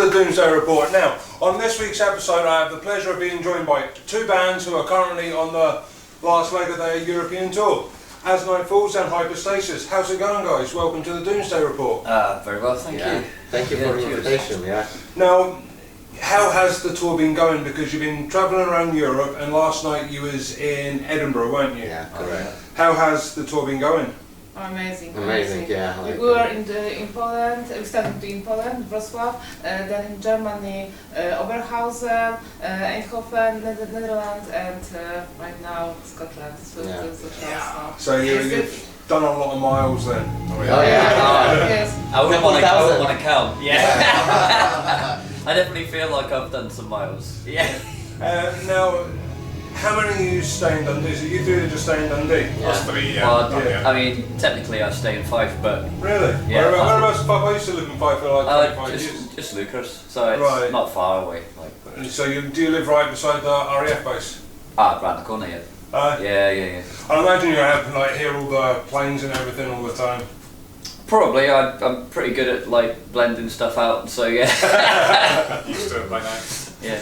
the Doomsday Report. Now, on this week's episode I have the pleasure of being joined by two bands who are currently on the last leg of their European tour. As Night Falls and HYPERSTASIS. How's it going, guys? Welcome to the Doomsday Report. Very well, thank you. Thank you for the invitation, Now, how has the tour been going? Because you've been travelling around Europe and last night you was in Edinburgh, weren't you? Yeah, correct. How has the tour been going? Amazing. Yeah. We were in Poland, we started in Poland, Wrocław, then in Germany, Oberhausen, Eindhoven, Netherlands, and right now Scotland. So you've done a lot of miles then? Oh yeah. Yes. I wouldn't want to count. Yeah. I definitely feel like I've done some miles. Yeah. Now, how many of you stay in Dundee? So you three that just stay in Dundee? Us three, Well, I mean, technically I stay in Fife, but... Really? Yeah. Whereabouts in Fife? I used to live in Fife for like 25 years. Just Lucas, so it's not far away. So do you live right beside the RAF base? Around the corner, yeah. Yeah. I imagine you have like hear all the planes and everything all the time. Probably. I'm pretty good at like blending stuff out, so yeah. Used to it by now. Yeah.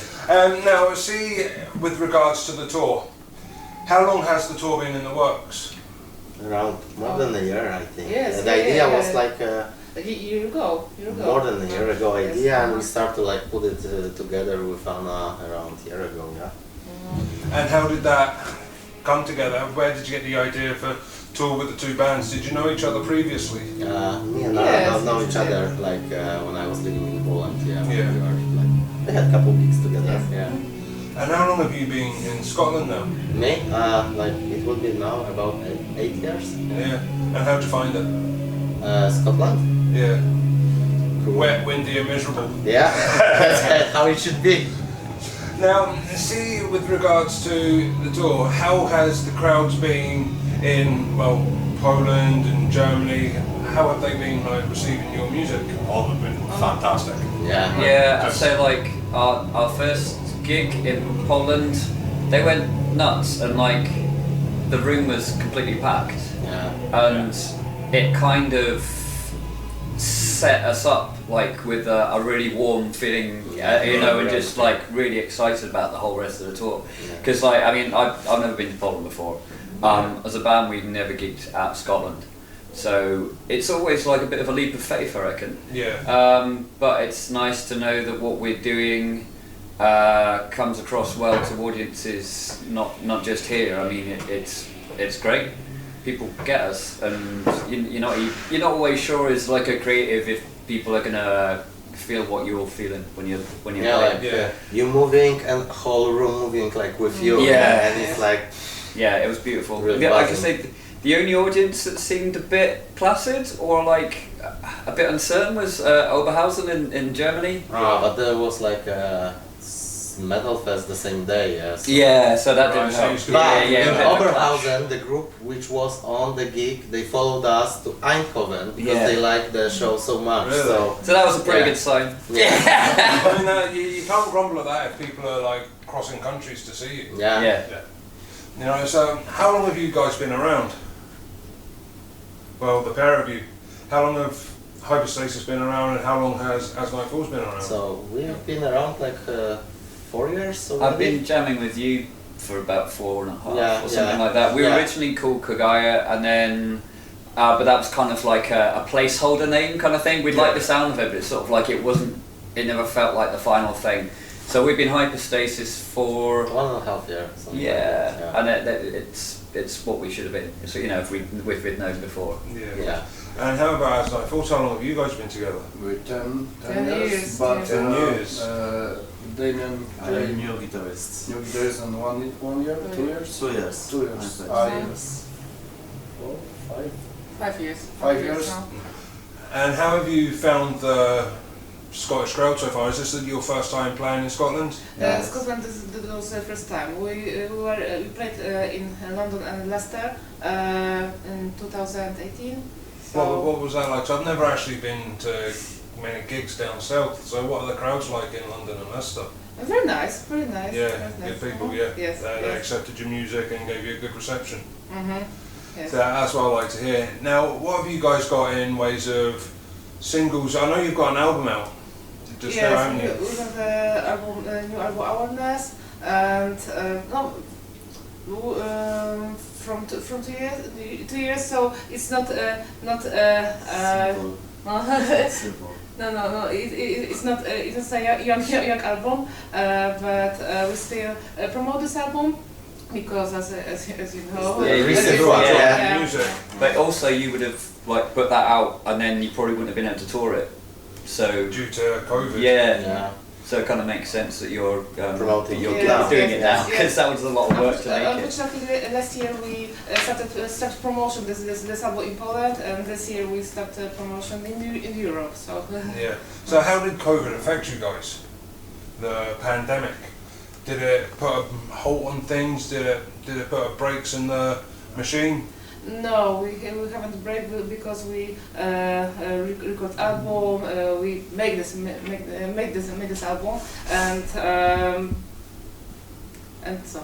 Now, see, with regards to the tour, how long has the tour been in the works? Around more than a year, I think. Yes, the idea was like a year ago. More than a year ago idea, and we started to like put it together with Anna around a year ago, And how did that come together? Where did you get the idea for tour with the two bands? Did you know each other previously? Me and Anna know each other like when I was living in Poland. We had a couple of weeks together. Yeah. And how long have you been in Scotland now? Me? Like it would be now about 8 years. Yeah. And how'd you find it? Scotland? Yeah. Cool. Wet, windy and miserable. Yeah, that's how it should be. Now, see, with regards to the tour, how has the crowds been in, well, Poland and Germany? How have they been like receiving your music? All have been fantastic. Yeah, I'd say like our first gig in Poland, they went nuts and like the room was completely packed. And it kind of set us up like with a really warm feeling, and just like really excited about the whole rest of the tour. Because like, I mean, I've never been to Poland before. As a band, we've never gigged out of Scotland. So it's always like a bit of a leap of faith, I reckon. Yeah. But it's nice to know that what we're doing comes across well to audiences, not just here. I mean, it's great. People get us, and you're not always sure as like a creative if people are gonna feel what you're feeling when you're playing. You're moving and whole room moving like with you. And it's like it was beautiful. Really like I say, the only audience that seemed a bit placid or like a bit uncertain was Oberhausen in Germany. But there was like Metal Fest the same day, so that didn't help. But in Oberhausen, the group which was on the gig, they followed us to Eindhoven because they liked the show so much. Really? So that was a pretty good sign. I mean, you can't grumble at that if people are like crossing countries to see you. You know, so how long have you guys been around? Well, the pair of you. How long have HYPERSTASIS been around, and how long has Night Falls been around? So we have been around like 4 years already. I've been jamming with you for about 4.5 or something like that. We were originally called Kogaya, and then but that was kind of like a placeholder name kind of thing. We'd like the sound of it, but it's sort of like it never felt like the final thing. So we've been HYPERSTASIS for 1.5 years. And it's what we should have been. So if we'd known before. And how about as Night Falls? How long have you guys been together? We're 10 years. But 10 years. Damien, new guitarist. New guitarist, and 1 year, 2 years? 2 years. 2 years. I 5 years. 5 years. Now. And how have you found the Scottish crowd so far? Is this your first time playing in Scotland? Scotland was the first time. We played in London and Leicester in 2018. So What was that like? So I've never actually been to many gigs down south. So what are the crowds like in London and Leicester? very nice, very nice. Yeah, very good people. Yeah, Yes. they accepted your music and gave you a good reception. Yes. So that's what I like to hear. Now, what have you guys got in ways of singles? I know you've got an album out. just there, Yes, haven't you? we have new album Awareness, and from 2 years, so it's not Simple. Simple. no, it's not it's a young album, but we still promote this album because as you know, Yeah, you recently, recently, yeah. Music. But also you would have like put that out and then you probably wouldn't have been able to tour it. So Due to COVID. yeah, Yeah. so it kind of makes sense that you're Promoting that you're it now. doing it now Yes. because that was a lot of work to make it. Unfortunately, last year we started promotion this album in Poland, and this year we started promotion in Europe. So Yeah. So how did COVID affect you guys? The pandemic. Did it put a halt on things? Did it put a brakes in the machine? no, we haven't break because we record album. We make this album, and so.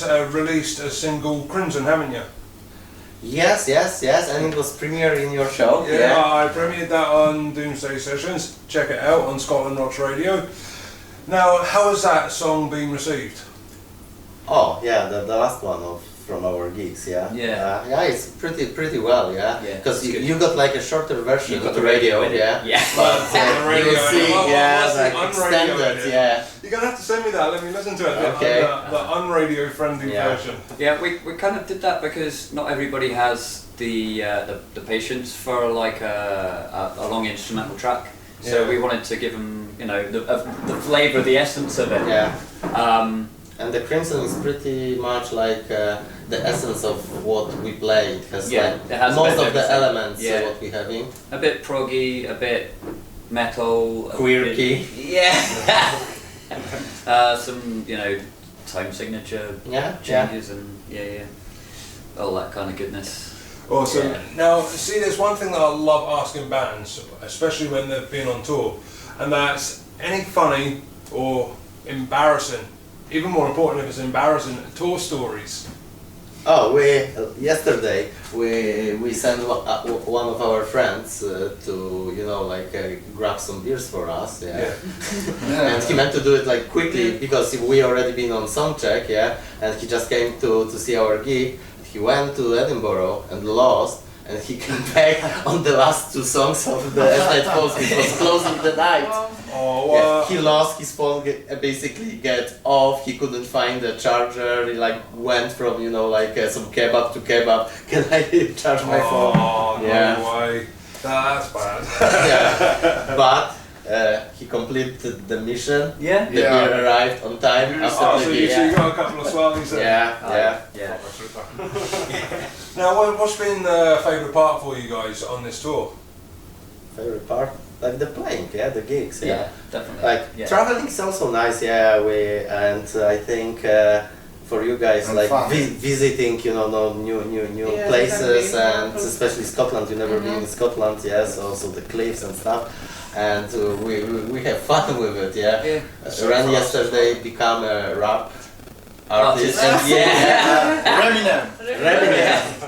guys released a single, Crimson, haven't you? Yes, and it was premiere in your show. Yeah, I premiered that on Doomsday Sessions. Check it out on Scotland Rocks Radio. Now, how has that song been received? Oh, yeah, the last one from our gigs, yeah. Yeah. It's pretty well, yeah. Yeah, Because it's good. you got like a shorter version You've got of the the radio, radio yeah. Yeah. But The radio you see, edit. What's the like unradio extended, edit? yeah. You're going to have to send me that, let me listen to it. Okay. The unradio friendly Yeah. version. Yeah, we kind of did that because not everybody has the patience for like a long instrumental track. So Yeah. we wanted to give them, you know, the flavour, the essence of it. Yeah. Um, And the Crimson is pretty much like the essence of what we play. It has Yeah, like it has a most bit of of the everything. elements Yeah. what we having. a bit proggy, a bit metal, Quirky. Yeah. Some, you know, time signature Yeah. changes and all that kind of goodness. Awesome. Yeah. Now, see, there's one thing that I love asking bands, especially when they've been on tour, and that's any funny or embarrassing, even more important if it's embarrassing, tour stories. Oh, yesterday we sent one of our friends to grab some beers for us, and he meant to do it like quickly because we already been on sound check, and he just came to see our gig. He went to Edinburgh and lost, and he came back on the last two songs of the Night Falls. It was closing the night. Oh, Yeah, he lost his phone, basically get off, he couldn't find the charger, he like went from, some kebab to kebab, can I charge my phone? Oh, Yeah. no way. That's bad. Yeah, but he completed the mission, Yeah. the beer arrived on time after Oh, the so gig. you got a couple of swellies there. Yeah. Yeah. Now, what's been the favourite part for you guys on this tour? Favorite part? Like the playing, the gigs, Yeah, definitely. Like Yeah. traveling is also nice, and I think for you guys And like fun. visiting, new Yeah, places, definitely. and especially Scotland. You never been in Scotland, so the cliffs and stuff, and we have fun with it, Yeah. Ren yesterday become a rap artist, Artist. yeah, Reminem.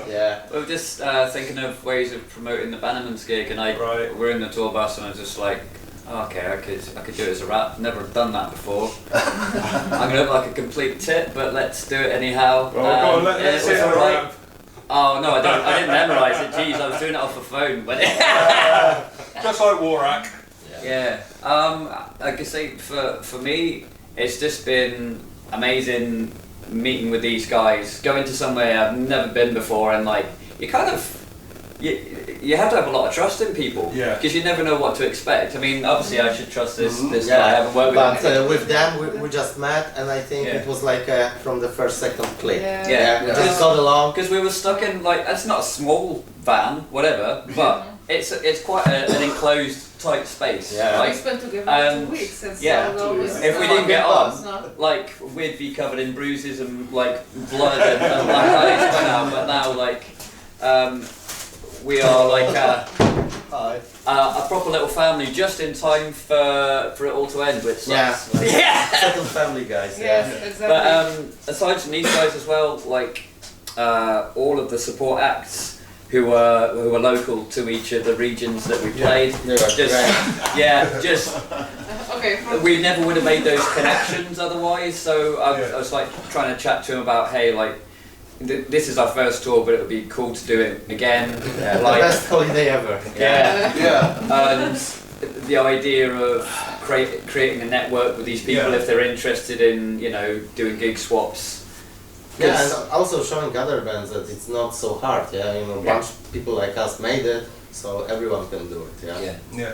yeah. We were just thinking of ways of promoting the Bannerman's gig, and Right. we're in the tour bus, and I was just like, oh, okay, I could do it as a rap. Never done that before. I'm gonna look like a complete tit, but let's do it anyhow. Well, go on, let's it see was the alright. rap. Oh no, I didn't memorise it. Jeez, I was doing it off the phone, but Just like Warak. yeah. Like I say, for me, it's just been amazing meeting with these guys, going to somewhere I've never been before, and like you kind of you have to have a lot of trust in people, Yeah. because you never know what to expect. I mean, obviously I should trust this Yeah, guy. I haven't worked but with him. with them we just met, and I think Yeah. it was like from the first second click. Yeah. We just got along. Because we were stuck in like, it's not a small van, whatever, but it's quite an enclosed tight space. Yeah. We Like, spent together And 2 weeks and yeah, so always if we didn't get on, no. like we'd be covered in bruises and like blood and black eyes by now, but now like we are like a proper little family just in time for it all to end, which sucks. Yeah. Second family guys. Yes, Yeah. exactly. But aside from these guys as well, like all of the support acts who were local to each of the regions that we played, They were just great. just Okay. we never would have made those connections otherwise. So I was like trying to chat to him about, hey, like this is our first tour, but it would be cool to do it again. The Like best holiday ever. yeah, Yeah. and the idea of creating a network with these people Yeah. if they're interested in doing gig swaps. Yeah, and also showing other bands that it's not so hard. Yeah, bunch of people like us made it, so everyone can do it. Yeah. Yeah.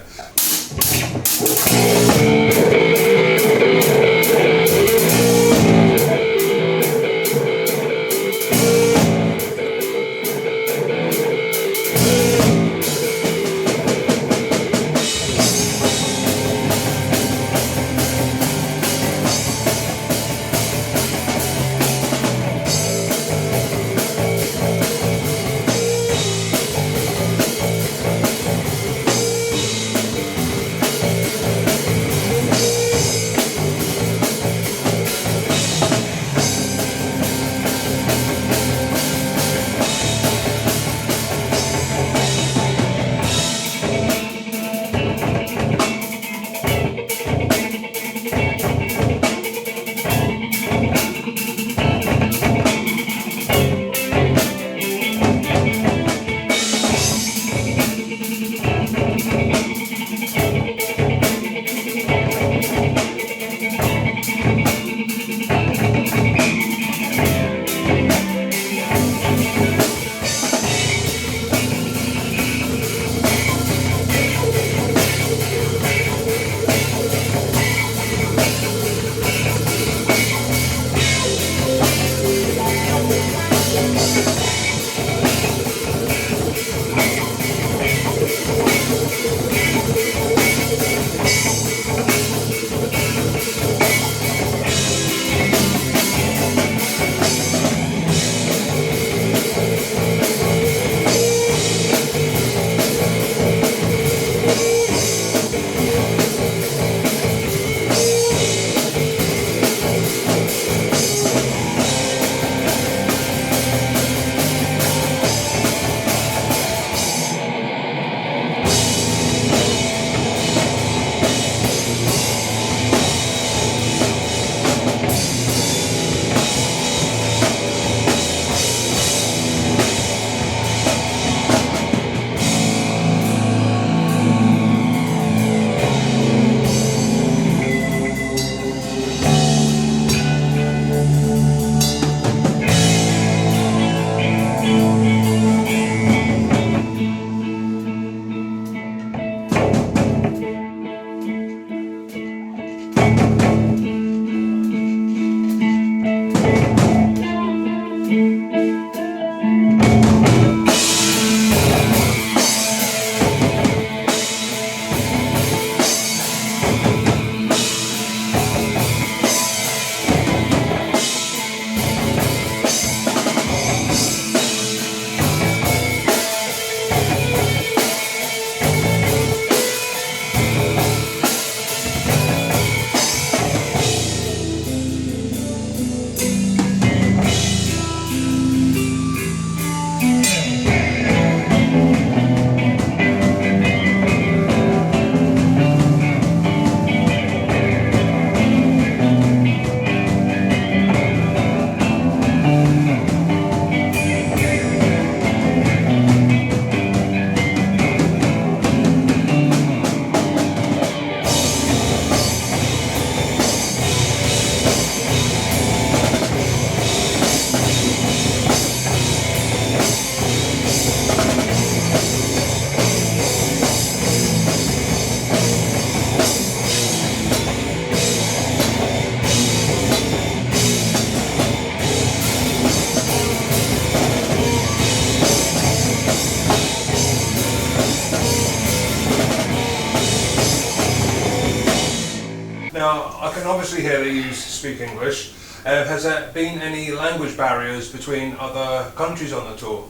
obviously here they speak English. Has there been any language barriers between other countries on the tour?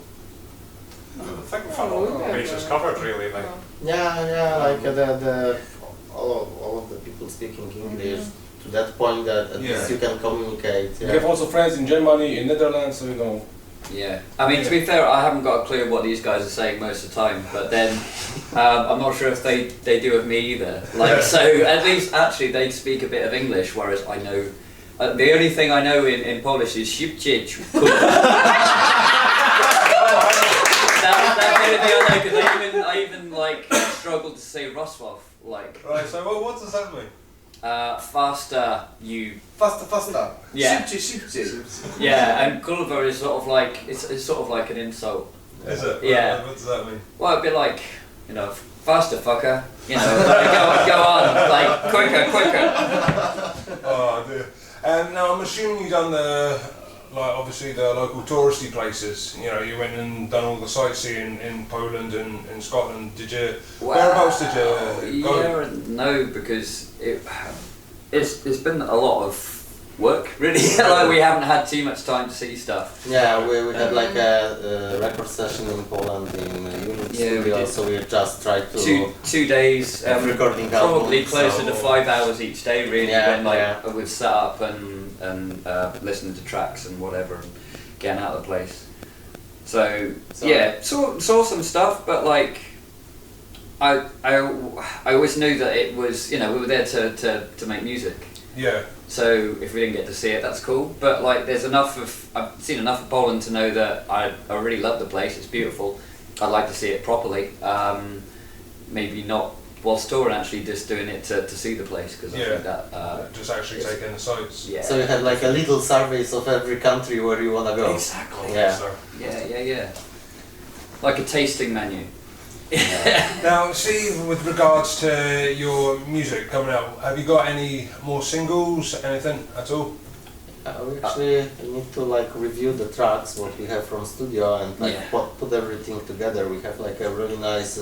I think we've had all the bases covered really. Like. Yeah, like all of the people speaking English to that point that at least you can communicate. We have also friends in Germany, in Netherlands, so you know. Yeah, I mean, to be fair, I haven't got a clue what these guys are saying most of the time, but then I'm not sure if they do with me either. Like, so at least actually they speak a bit of English, whereas I know, the only thing I know in Polish is szybciej. That's the only thing I know, because I even like struggle to say Wrocław, like. Right, so what does that mean? Faster, you. Faster. Yeah. Szybciej. Yeah, and Kulva is sort of like, it's sort of like an insult. Is it? Yeah. What does that mean? Well, it'd be like, you know, faster fucker, you know, like, go on, like, quicker. Oh dear. Now I'm assuming you've done obviously the local touristy places. You know, you went and done all the sightseeing in Poland and in Scotland. Did you? Whereabouts did you go? Yeah and no, because it's been a lot of work, really. Like, we haven't had too much time to see stuff. Yeah, we had like a record session in Poland in Unit Studio, so we just tried to... Two days, recording probably albums, closer so to 5 hours each day, really, Yeah, when we've set up and listening to tracks and whatever, and getting out of the place. So yeah, saw some stuff, but like, I always knew that it was, you know, we were there to make music. Yeah. So if we didn't get to see it, that's cool. But like, I've seen enough of Poland to know that I really love the place. It's beautiful. I'd like to see it properly. Maybe not whilst touring, actually, just doing it to see the place, because I think that just actually taking the sights. Yeah. So you had like a little surveys of every country where you wanna go. Exactly. Yeah. Like a tasting menu. Now, see, with regards to your music coming out, have you got any more singles, anything at all? We actually need to like review the tracks, what we have from studio, and like put everything together. We have like a really nice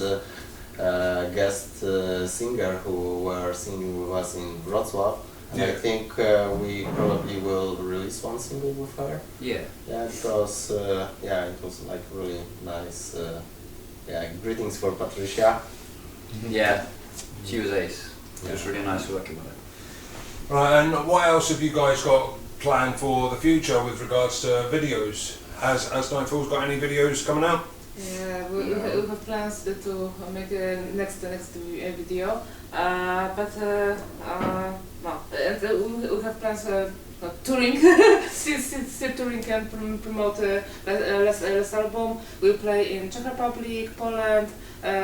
guest singer who were singing with us in Wrocław. And I think we probably will release one single with her. Yeah. Yeah, because it was like really nice. Greetings for Patricia. Yeah, she was ace. It was really nice working with her. Right, and what else have you guys got planned for the future with regards to videos? Has Nightfall's got any videos coming out? Yeah, we have plans to make a next video, but no, and we have plans touring, still touring and promote last album. We play in Czech Republic, Poland,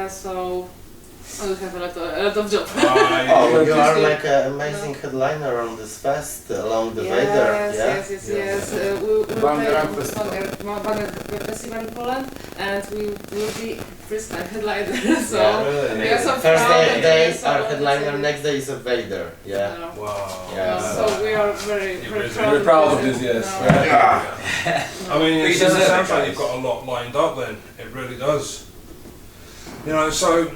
so we have a lot of job. You are like an amazing headliner on this fest along the Vader. Yes. We play Banger Festival in Poland, and we will be first time headliner. So we are so First proud. day is our headliner, next day is a Vader. Yeah. Wow. Yeah. So we are very proud. We're proud of this, yes. I mean, it deserve sounds it, like guys. you've got a lot lined up then. It really does. You know, so,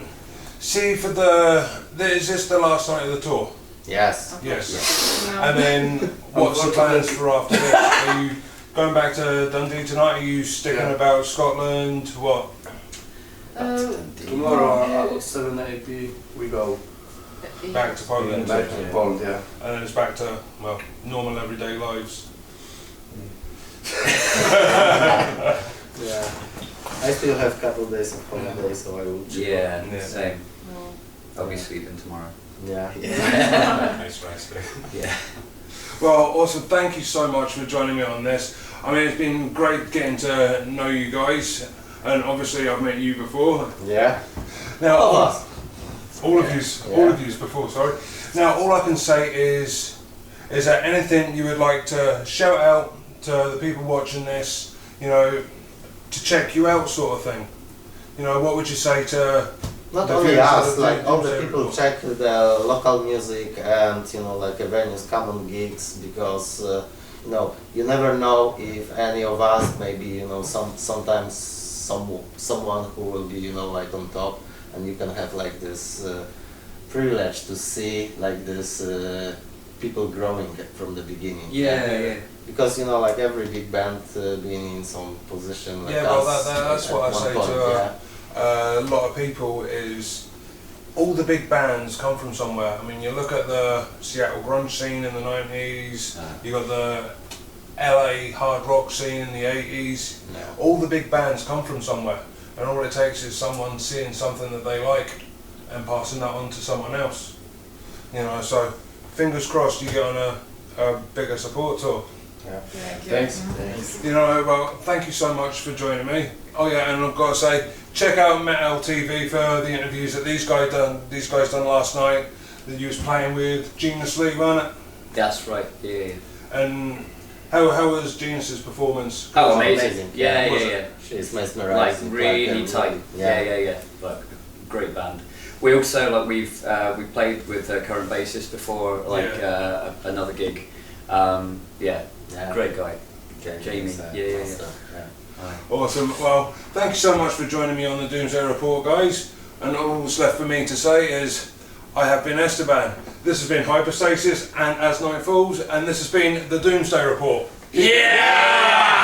see, is this the last night of the tour? Yes. Yes. No. And then, what's the plans for after this? Are you going back to Dundee tonight? Are you sticking about Scotland? What? Tomorrow at 7 AP we go Back to Poland? back to Poland, yeah. And then it's back to, well, normal everyday lives. Yeah. I still have a couple days of holiday, so I will chill. Yeah, same. No. I'll be sleeping tomorrow. Yeah. Nice rest day. Yeah. Well, awesome. Thank you so much for joining me on this. I mean, it's been great getting to know you guys, and obviously I've met you before. Yeah. Now, all of Yeah. yous before. Sorry. Now, all I can say is there anything you would like to shout out to the people watching this? You know, to check you out, sort of thing. You know, what would you say to? Not The only viewers us, of the like all the Doomsday people report. check the local music and like venues, common gigs, because you never know if any of us, maybe sometimes someone who will be like on top, and you can have like this privilege to see like this people growing from the beginning. Yeah. Because you know, like every big band being in some position. Like Yeah, well, us that's at what I one say point, to a lot of people is all the big bands come from somewhere. I mean, you look at the Seattle grunge scene in the 90s, you got the LA hard rock scene in the 80s. All the big bands come from somewhere, and all it takes is someone seeing something that they like and passing that on to someone else. You know, so fingers crossed you get on a bigger support tour. Yeah. Thanks. You know, well, thank you so much for joining me. Oh yeah, and I've got to say, check out Metal TV for the interviews that these guys done last night. That you was playing with Genius Lee, wasn't it? That's right. Yeah. And how was Genius's performance? Oh, amazing. Yeah. It's Like mesmerizing. really tight. Yeah. Like great band. We also like we played with a current bassist before, like another gig. Great guy. Jamie. Awesome. Well, thank you so much for joining me on the Doomsday Report, guys. And all that's left for me to say is, I have been Esteban. This has been Hyperstasis and As Night Falls, and this has been the Doomsday Report. Yeah!